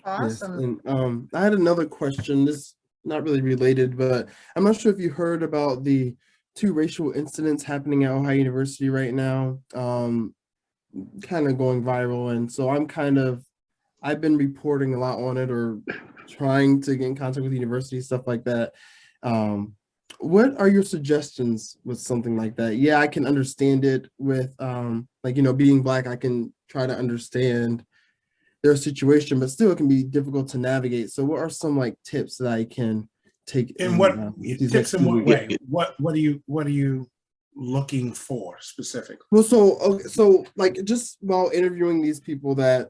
Yes, Awesome. and I had another question. This not really related, but I'm not sure if you heard about the two racial incidents happening at Ohio University right now, kind of going viral. And so I've been reporting a lot on it or trying to get in contact with universities, stuff like that. Um, what are your suggestions with something like that? Yeah, I can understand it with like, being Black, I can try to understand their situation, but still it can be difficult to navigate. So what are some like tips that I can take In in what these tips next in few what weeks? way? What are you looking for specifically? Well, so okay, so like just while interviewing these people that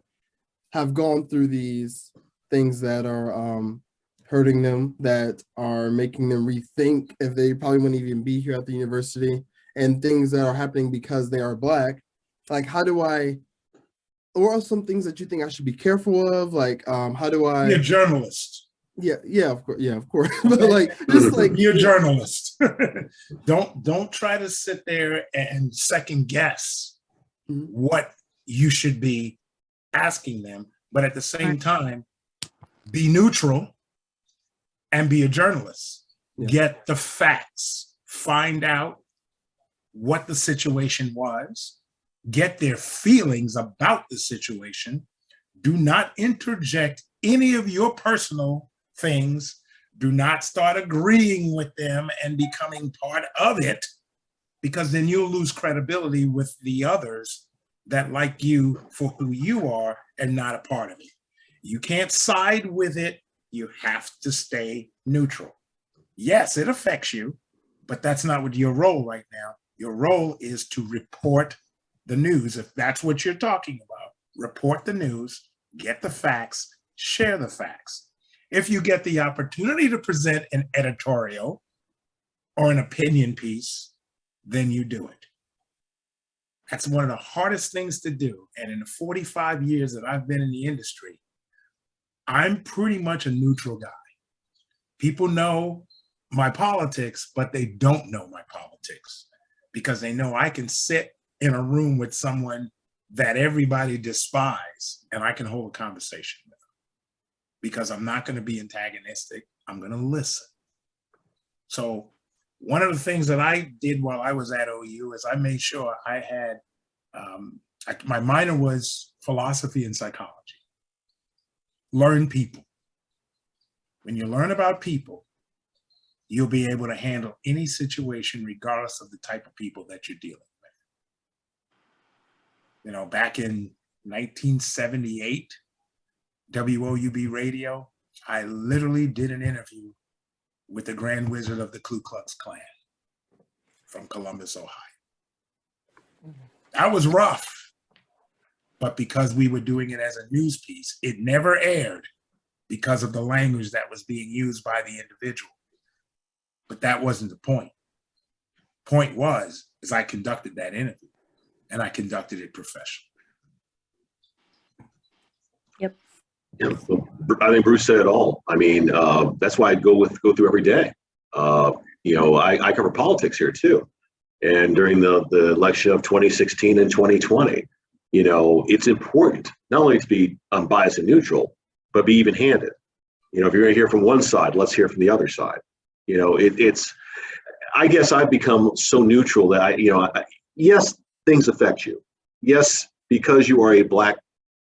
have gone through these things that are hurting them, that are making them rethink if they probably wouldn't even be here at the university, and things that are happening because they are Black, like what are some things that you think I should be careful of? Like, how do Be a I? journalist. Yeah, of course. But Okay? like, just like, Be a journalist. Don't try to sit there and second guess Mhm. what you should be asking them, but at the same time, be neutral and be a journalist. Yeah, Get the facts. Find out what the situation was. Get their feelings about the situation. Do not interject any of your personal things. Do not start agreeing with them and becoming part of it, because then you'll lose credibility with the others that like you for who you are and not a part of it. You can't side with it. You have to stay neutral. Yes, it affects you, but that's not what your role right now. Your role is to report the news. If that's what you're talking about, report the news, get the facts, share the facts. If you get the opportunity to present an editorial or an opinion piece, then you do it. That's one of the hardest things to do. And in the 45 years that I've been in the industry, I'm pretty much a neutral guy. People know my politics, but they don't know my politics because they know I can sit in a room with someone that everybody despises and I can hold a conversation with them because I'm not going to be antagonistic. I'm going to listen. So one of the things that I did while I was at OU is I made sure I had, my minor was philosophy and psychology. Learn people. When you learn about people, you'll be able to handle any situation regardless of the type of people that you're dealing with. Back in 1978, WOUB radio, I literally did an interview with the Grand Wizard of the Ku Klux Klan from Columbus, Ohio. That was rough, but because we were doing it as a news piece, it never aired because of the language that was being used by the individual. But that wasn't the point. Point was, is I conducted that interview and I conducted it professionally. Yep. Yeah, I think Bruce said it all. I mean, that's why I go through every day. I cover politics here too. And during the election of 2016 and 2020, it's important not only to be unbiased and neutral, but be even-handed. If you're going to hear from one side, let's hear from the other side. I guess I've become so neutral that yes, things affect you. Yes, because you are a Black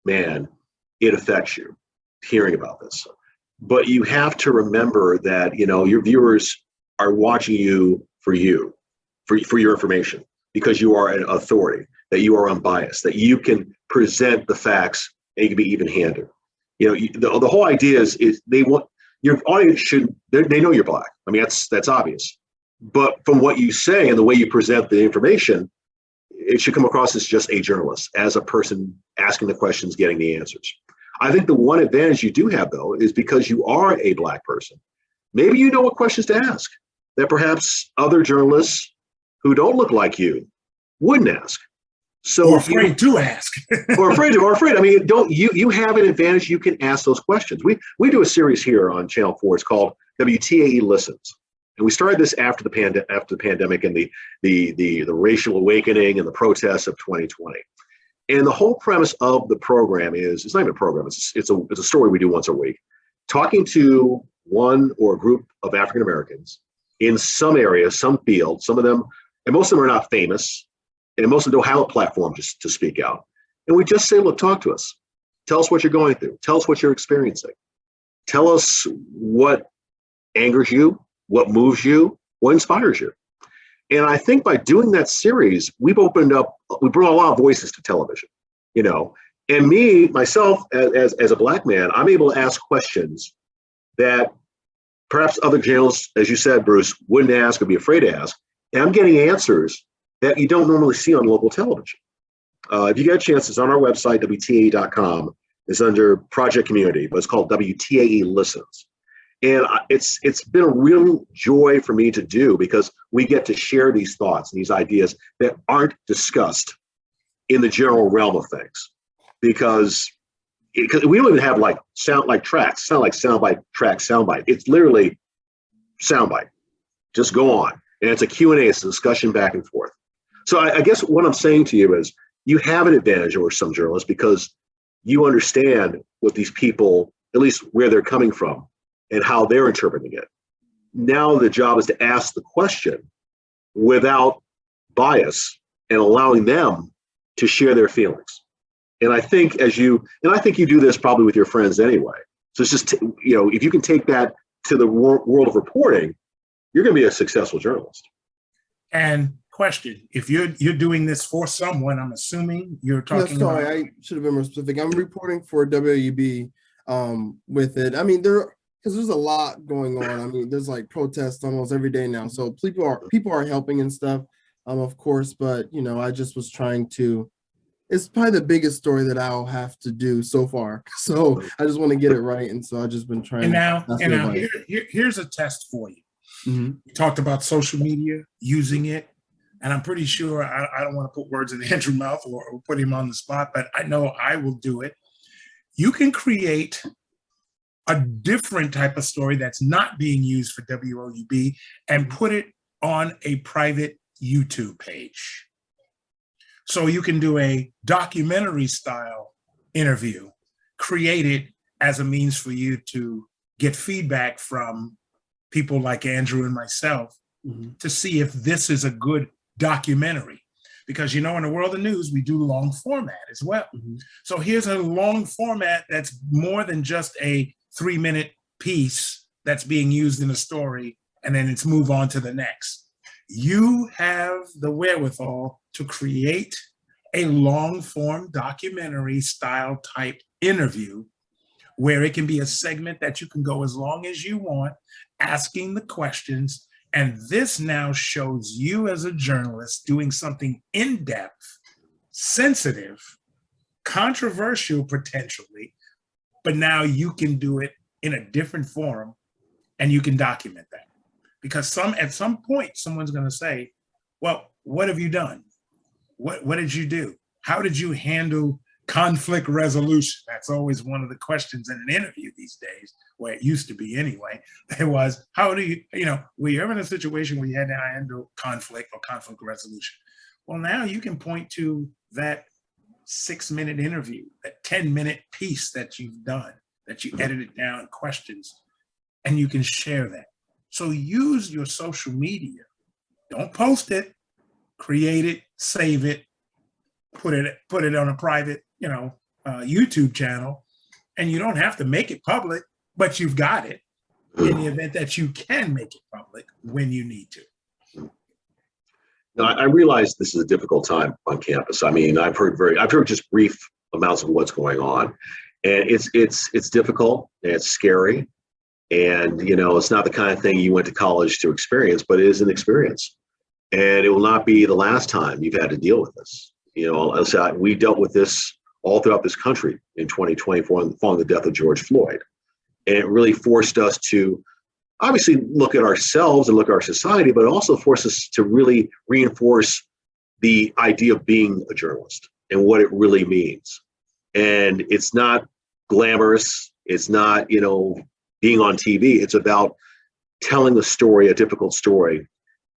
man, it affects you hearing about this. But you have to remember that, your viewers are watching you for your information, because you are an authority, that you are unbiased, that you can present the facts and you can be even-handed. The whole idea is they want your audience they know you're Black. I mean, that's obvious. But from what you say and the way you present the information, it should come across as just a journalist, as a person asking the questions, getting the answers. I think the one advantage you do have, though, is because you are a Black person. Maybe you know what questions to ask that perhaps other journalists who don't look like you wouldn't ask. So or afraid to ask. or afraid. I mean, you have an advantage. You can ask those questions. We do a series here on Channel 4. It's called WTAE Listens. And we started this after the pandemic and the racial awakening and the protests of 2020. And the whole premise of the program is, it's not even a program, it's a story we do once a week, talking to one or a group of African Americans in some area, some field, some of them, and most of them are not famous, and most of them don't have a platform to speak out. And we just say, look, talk to us. Tell us what you're going through. Tell us what you're experiencing. Tell us what angers you, what moves you, what inspires you. And I think by doing that series, we brought a lot of voices to television, you know, and me, myself, as a Black man, I'm able to ask questions that perhaps other journalists, as you said, Bruce, wouldn't ask or be afraid to ask. And I'm getting answers that you don't normally see on local television. If you get a chance, it's on our website, WTAE.com. It's under Project Community, but it's called WTAE Listens. And it's been a real joy for me to do, because we get to share these thoughts and these ideas that aren't discussed in the general realm of things. Because we don't even have sound like soundbite track, soundbite. It's literally soundbite. Just go on. And it's a Q&A, it's a discussion back and forth. So I guess what I'm saying to you is, you have an advantage over some journalists because you understand what these people, at least where they're coming from and how they're interpreting it. Now the job is to ask the question without bias and allowing them to share their feelings. And I think you do this probably with your friends anyway. So it's just, if you can take that to the world of reporting, you're going to be a successful journalist. And question, if you're doing this for someone, I'm assuming you're talking sorry, about... I should have been more specific. I'm reporting for WOUB with it. I mean, because there's a lot going on. I mean, there's like protests almost every day now. So people are helping and stuff, of course, but I just was trying to, it's probably the biggest story that I'll have to do so far. So I just want to get it right. And so I've just been trying. And now here's a test for you. Mm-hmm. We talked about social media, using it. And I'm pretty sure, I don't want to put words in Andrew's mouth or put him on the spot, but I know I will do it. You can create a different type of story that's not being used for WOUB and put it on a private YouTube page. So you can do a documentary style interview, create it as a means for you to get feedback from people like Andrew and myself to see if this is a good documentary. Because in the world of news, we do long format as well. So here's a long format that's more than just a 3-minute piece that's being used in a story and then it's move on to the next. You have the wherewithal to create a long form documentary style type interview where it can be a segment that you can go as long as you want, asking the questions. And this now shows you as a journalist doing something in-depth, sensitive, controversial potentially, but now you can do it in a different forum and you can document that. Because at some point, someone's going to say, well, what have you done? What did you do? How did you handle conflict resolution? That's always one of the questions in an interview these days, where it used to be anyway. It was, how do you, were you ever in a situation where you had to handle conflict or conflict resolution? Well, now you can point to that 6-minute interview, that 10-minute piece that you've done, that you edited down questions, and you can share that. So use your social media. Don't post it, create it, save it, put it on a private, YouTube channel, and you don't have to make it public, but you've got it in the event that you can make it public when you need to. Now, I realize this is a difficult time on campus. I mean, I've heard just brief amounts of what's going on, and it's difficult and it's scary, and it's not the kind of thing you went to college to experience, but it is an experience, and it will not be the last time you've had to deal with this. We dealt with this all throughout this country in 2024 following the death of George Floyd. And it really forced us to obviously look at ourselves and look at our society, but it also forced us to really reinforce the idea of being a journalist and what it really means. And it's not glamorous. It's not, being on TV. It's about telling a story, a difficult story,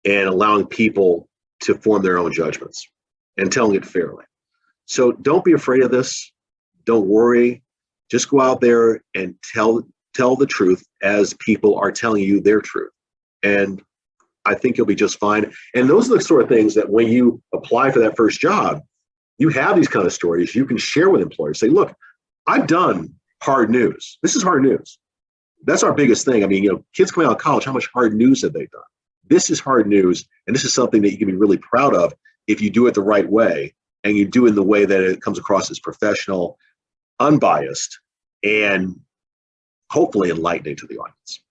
and allowing people to form their own judgments and telling it fairly. So don't be afraid of this. Don't worry. Just go out there and tell the truth as people are telling you their truth. And I think you'll be just fine. And those are the sort of things that when you apply for that first job, you have these kind of stories you can share with employers. Say, look, I've done hard news. This is hard news. That's our biggest thing. I mean, kids coming out of college, how much hard news have they done? This is hard news. And this is something that you can be really proud of if you do it the right way and you do it in the way that it comes across as professional, unbiased, and hopefully enlightening to the audience.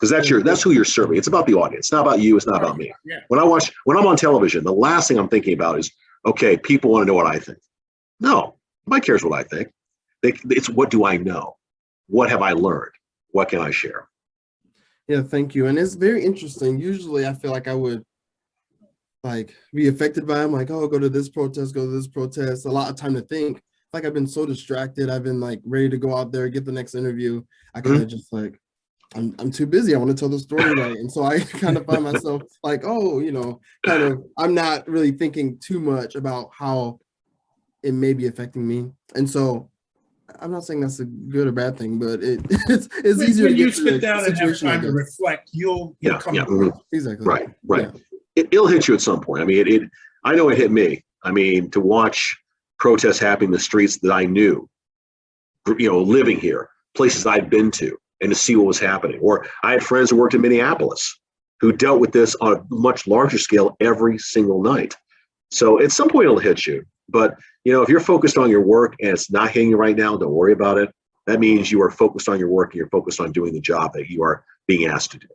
Because that's who you're serving. It's about the audience. It's not about you. It's not about me. Yeah. When I'm on television, the last thing I'm thinking about is, okay, people want to know what I think. No, nobody cares what I think. It's what do I know? What have I learned? What can I share? Yeah, thank you. And it's very interesting. Usually I feel like I would be affected by them, like, oh, go to this protest, go to this protest. A lot of time to think. Like I've been so distracted. I've been ready to go out there, get the next interview. I kind of just I'm too busy. I want to tell the story right. And so I kind of find myself I'm not really thinking too much about how it may be affecting me. And so I'm not saying that's a good or bad thing, but it's easier when to you get sit down and have time to to reflect, you'll come up. Exactly. Right. Yeah. It'll hit you at some point. I mean, I know it hit me. I mean, to watch protests happening in the streets that I knew, living here, places I'd been to, and to see what was happening. Or I had friends who worked in Minneapolis who dealt with this on a much larger scale every single night. So at some point it'll hit you. But if you're focused on your work and it's not hitting you right now, don't worry about it. That means you are focused on your work and you're focused on doing the job that you are being asked to do.